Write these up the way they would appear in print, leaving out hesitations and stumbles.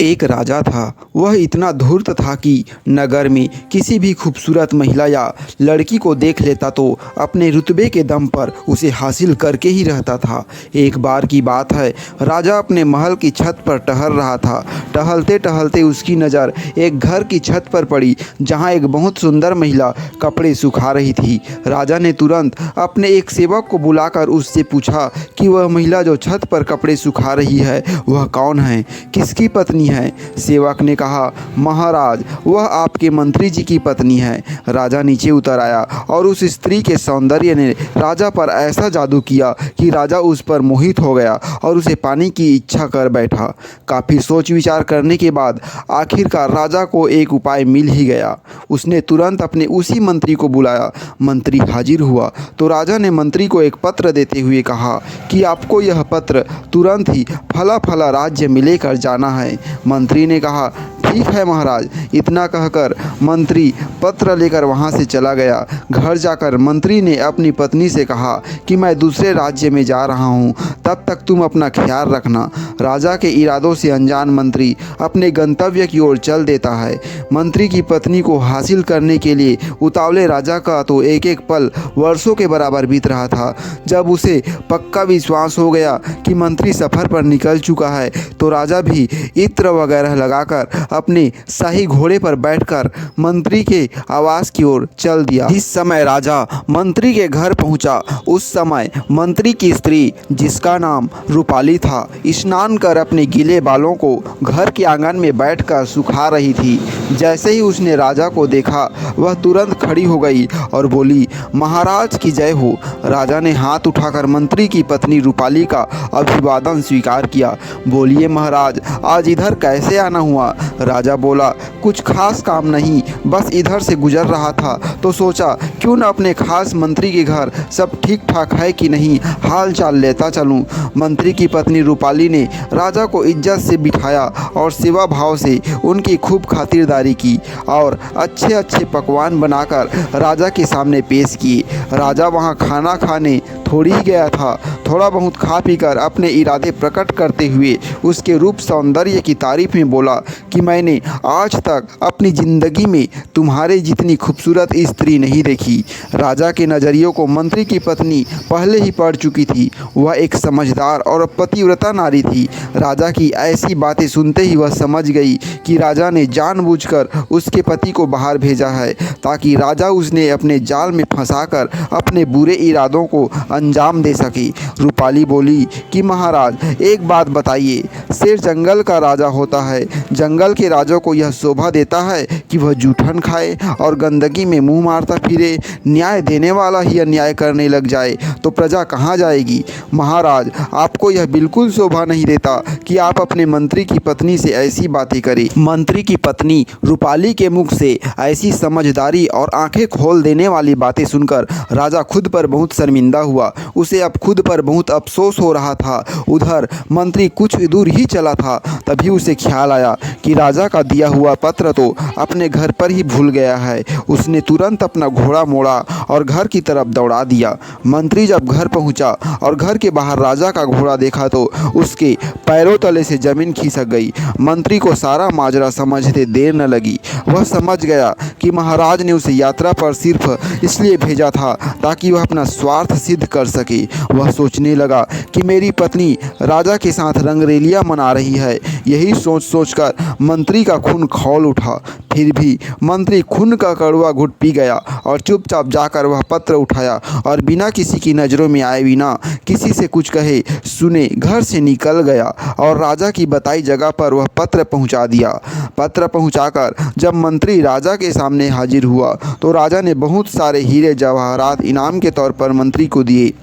एक राजा था। वह इतना धूर्त था कि नगर में किसी भी खूबसूरत महिला या लड़की को देख लेता तो अपने रुतबे के दम पर उसे हासिल करके ही रहता था। एक बार की बात है, राजा अपने महल की छत पर टहल रहा था। टहलते टहलते उसकी नज़र एक घर की छत पर पड़ी जहां एक बहुत सुंदर महिला कपड़े सुखा रही थी। राजा ने तुरंत अपने एक सेवक को बुलाकर उससे पूछा कि वह महिला जो छत पर कपड़े सुखा रही है वह कौन है, किसकी पत्नी है। सेवक ने कहा, महाराज, वह आपके मंत्री जी की पत्नी है। राजा नीचे उतर आया और उस स्त्री के सौंदर्य ने राजा पर ऐसा जादू किया कि राजा उस पर मोहित हो गया और उसे पाने की इच्छा कर बैठा। काफ़ी सोच विचार करने के बाद आखिरकार राजा को एक उपाय मिल ही गया। उसने तुरंत अपने उसी मंत्री को बुलाया। मंत्री हाजिर हुआ तो राजा ने मंत्री को एक पत्र देते हुए कहा कि आपको यह पत्र तुरंत ही फला फला राज्य में लेकर जाना है। मंत्री ने कहा, ठीक है महाराज। इतना कहकर मंत्री पत्र लेकर वहां से चला गया। घर जाकर मंत्री ने अपनी पत्नी से कहा कि मैं दूसरे राज्य में जा रहा हूं, तब तक तुम अपना ख्याल रखना। राजा के इरादों से अनजान मंत्री अपने गंतव्य की ओर चल देता है। मंत्री की पत्नी को हासिल करने के लिए उतावले राजा का तो एक एक पल वर्षों के बराबर बीत रहा था। जब उसे पक्का विश्वास हो गया कि मंत्री सफ़र पर निकल चुका है तो राजा भी इत्र वगैरह लगाकर अपने शाही घोड़े पर बैठकर मंत्री के आवास की ओर चल दिया। जिस समय राजा मंत्री के घर पहुंचा उस समय मंत्री की स्त्री, जिसका नाम रूपाली था, स्नान कर अपने गीले बालों को घर के आंगन में बैठकर सुखा रही थी। जैसे ही उसने राजा को देखा वह तुरंत खड़ी हो गई और बोली, महाराज की जय हो। राजा ने हाथ उठाकर मंत्री की पत्नी रूपाली का अभिवादन स्वीकार किया। बोलिए महाराज, आज इधर कैसे आना हुआ। राजा बोला, कुछ खास काम नहीं, बस इधर से गुजर रहा था तो सोचा क्यों न अपने खास मंत्री के घर सब ठीक ठाक है कि नहीं हाल चाल लेता चलूं। मंत्री की पत्नी रूपाली ने राजा को इज्जत से बिठाया और सेवा भाव से उनकी खूब खातिरदारी की और अच्छे अच्छे पकवान बनाकर राजा के सामने पेश किए। राजा वहां खाना खाने थोड़ी ही गया था, थोड़ा बहुत खा पीकर अपने इरादे प्रकट करते हुए उसके रूप सौंदर्य की तारीफ में बोला कि मैंने आज तक अपनी ज़िंदगी में तुम्हारे जितनी खूबसूरत स्त्री नहीं देखी। राजा के नज़रियों को मंत्री की पत्नी पहले ही पढ़ चुकी थी। वह एक समझदार और पतिव्रता नारी थी। राजा की ऐसी बातें सुनते ही वह समझ गई कि राजा ने जानबूझकर उसके पति को बाहर भेजा है ताकि राजा उसने अपने जाल में फंसाकर अपने बुरे इरादों को अंजाम दे सके। रूपाली बोली कि महाराज, एक बात बताइए, शेर जंगल का राजा होता है, जंगल के राजा को यह शोभा देता है कि वह जूठन खाए और गंदगी में मुंह मारता फिरे। न्याय देने वाला ही अन्याय करने लग जाए तो प्रजा कहाँ जाएगी। महाराज, आपको यह बिल्कुल शोभा नहीं देता कि आप अपने मंत्री की पत्नी से ऐसी बातें करें। मंत्री की पत्नी रूपाली के मुख से ऐसी समझदारी और आंखें खोल देने वाली बातें सुनकर राजा खुद पर बहुत शर्मिंदा हुआ। उसे अब खुद पर बहुत अफसोस हो रहा था। उधर मंत्री कुछ दूर ही चला था, तभी उसे ख्याल आया कि राजा का दिया हुआ पत्र तो अपने घर पर ही भूल गया है। उसने तुरंत अपना घोड़ा मोड़ा और घर की तरफ दौड़ा दिया। मंत्री जब घर पहुंचा और घर के बाहर राजा का घोड़ा देखा तो उसके पैरों तले से जमीन खिसक गई। मंत्री को सारा माजरा समझते देर न लगी। वह समझ गया कि महाराज ने उसे यात्रा पर सिर्फ इसलिए भेजा था ताकि वह अपना स्वार्थ सिद्ध कर सके। वह सोचने लगा कि मेरी पत्नी राजा के साथ रंगरेलियां मना रही है। यही सोच सोचकर मंत्री का खून खौल उठा। फिर भी मंत्री खून का कड़वा घुट पी गया और चुपचाप जाकर वह पत्र उठाया और बिना किसी की नज़रों में आए, बिना किसी से कुछ कहे सुने घर से निकल गया और राजा की बताई जगह पर वह पत्र पहुंचा दिया। पत्र पहुंचाकर जब मंत्री राजा के सामने हाजिर हुआ तो राजा ने बहुत सारे हीरे जवाहरात इनाम के तौर पर मंत्री को दिए।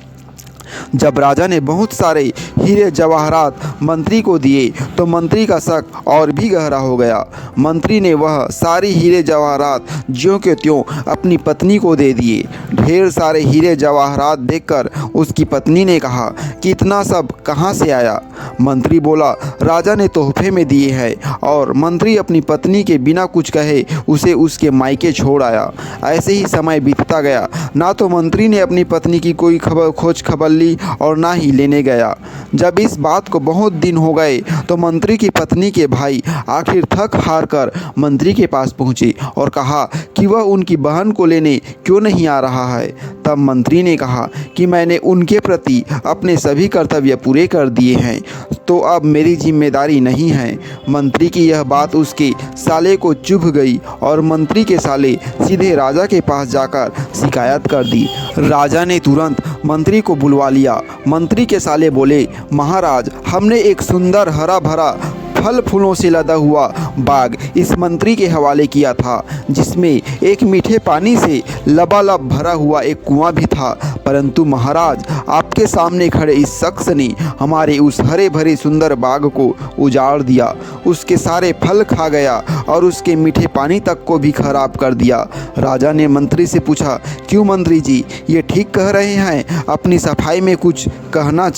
जब राजा ने बहुत सारे हीरे जवाहरात मंत्री को दिए तो मंत्री का शक और भी गहरा हो गया। मंत्री ने वह सारे हीरे जवाहरात ज्यों के त्यों अपनी पत्नी को दे दिए। ढेर सारे हीरे जवाहरात देखकर उसकी पत्नी ने कहा कि इतना सब कहाँ से आया। मंत्री बोला, राजा ने तोहफे में दिए हैं। और मंत्री अपनी पत्नी के बिना कुछ कहे उसे उसके मायके छोड़ आया। ऐसे ही समय बीतता गया। ना तो मंत्री ने अपनी पत्नी की कोई खोज खबर ली और ना ही लेने गया। जब इस बात को बहुत दिन हो गए तो मंत्री की पत्नी के भाई आखिर थक हार कर मंत्री के पास पहुँचे और कहा कि वह उनकी बहन को लेने क्यों नहीं आ रहा है। तब मंत्री ने कहा कि मैंने उनके प्रति अपने सभी कर्तव्य पूरे कर दिए हैं, तो अब मेरी जिम्मेदारी नहीं है। मंत्री की यह बात उसके साले को चुभ गई और मंत्री के साले सीधे राजा के पास जाकर शिकायत कर दी। राजा ने तुरंत मंत्री को बुलवा लिया। मंत्री के साले बोले, महाराज, हमने एक सुंदर हरा भरा फल फूलों से लदा हुआ बाग इस मंत्री के हवाले किया था, जिसमें एक मीठे पानी से लबालब भरा हुआ एक कुआं भी था। परंतु महाराज, आपके सामने खड़े इस शख्स ने हमारे उस हरे भरे सुंदर बाग को उजाड़ दिया, उसके सारे फल खा गया और उसके मीठे पानी तक को भी खराब कर दिया। राजा ने मंत्री से पूछा, क्यों मंत्री जी, ये ठीक कह रहे हैं? अपनी सफाई में कुछ कहना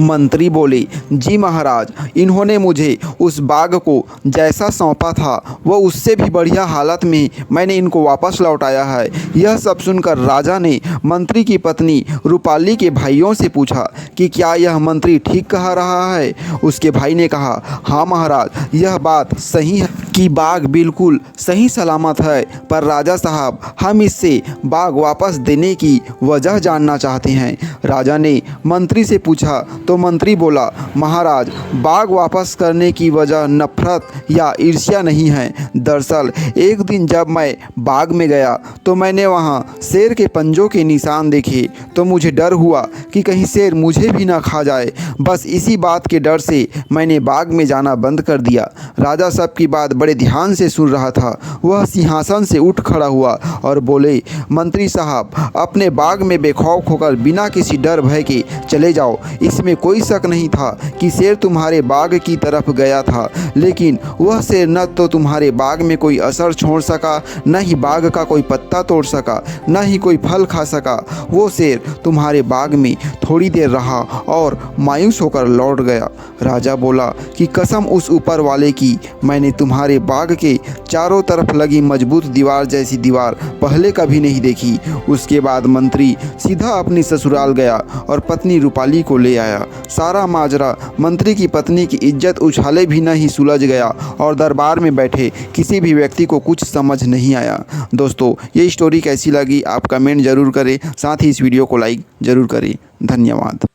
मंत्री बोले, जी महाराज, इन्होंने मुझे उस बाग को जैसा सौंपा था वह उससे भी बढ़िया हालत में मैंने इनको वापस लौटाया है। यह सब सुनकर राजा ने मंत्री की पत्नी रूपाली के भाइयों से पूछा कि क्या यह मंत्री ठीक कह रहा है। उसके भाई ने कहा, हाँ महाराज, यह बात सही है कि बाग बिल्कुल सही सलामत है, पर राजा साहब, हम इससे बाग वापस देने की वजह जानना चाहते हैं। राजा ने मंत्री से पूछा तो मंत्री बोला, महाराज, बाग वापस करने की वजह नफरत या ईर्ष्या नहीं है। दरअसल एक दिन जब मैं बाग में गया तो मैंने वहाँ शेर के पंजों के निशान देखे, तो मुझे डर हुआ कि कहीं शेर मुझे भी ना खा जाए। बस इसी बात के डर से मैंने बाग में जाना बंद कर दिया। राजा सबकी बात बड़े ध्यान से सुन रहा था। वह सिंहासन से उठ खड़ा हुआ और बोले, मंत्री साहब, अपने बाग में बेखौफ होकर बिना किसी डर भय के चले जाओ। इसमें कोई शक नहीं था कि शेर तुम्हारे बाग की तरफ गया था, लेकिन वह शेर न तो तुम्हारे बाग में कोई असर छोड़ सका, न ही बाग का कोई पत्ता तोड़ सका, न ही कोई फल खा सका। वो शेर तुम्हारे बाग में थोड़ी देर रहा और मायूस होकर लौट गया। राजा बोला कि कसम उस ऊपर वाले की, मैंने तुम्हारे बाग के चारों तरफ लगी मजबूत दीवार जैसी दीवार पहले कभी नहीं देखी। उसके बाद मंत्री सीधा अपनी ससुराल गया और पत्नी रूपाली को ले आया। सारा माजरा मंत्री की पत्नी की इज्जत उछाले भी नहीं सुलझ गया और दरबार में बैठे किसी भी व्यक्ति को कुछ समझ नहीं आया। दोस्तों, ये स्टोरी कैसी लगी आप कमेंट ज़रूर करें, साथ ही इस वीडियो को लाइक ज़रूर करें। धन्यवाद।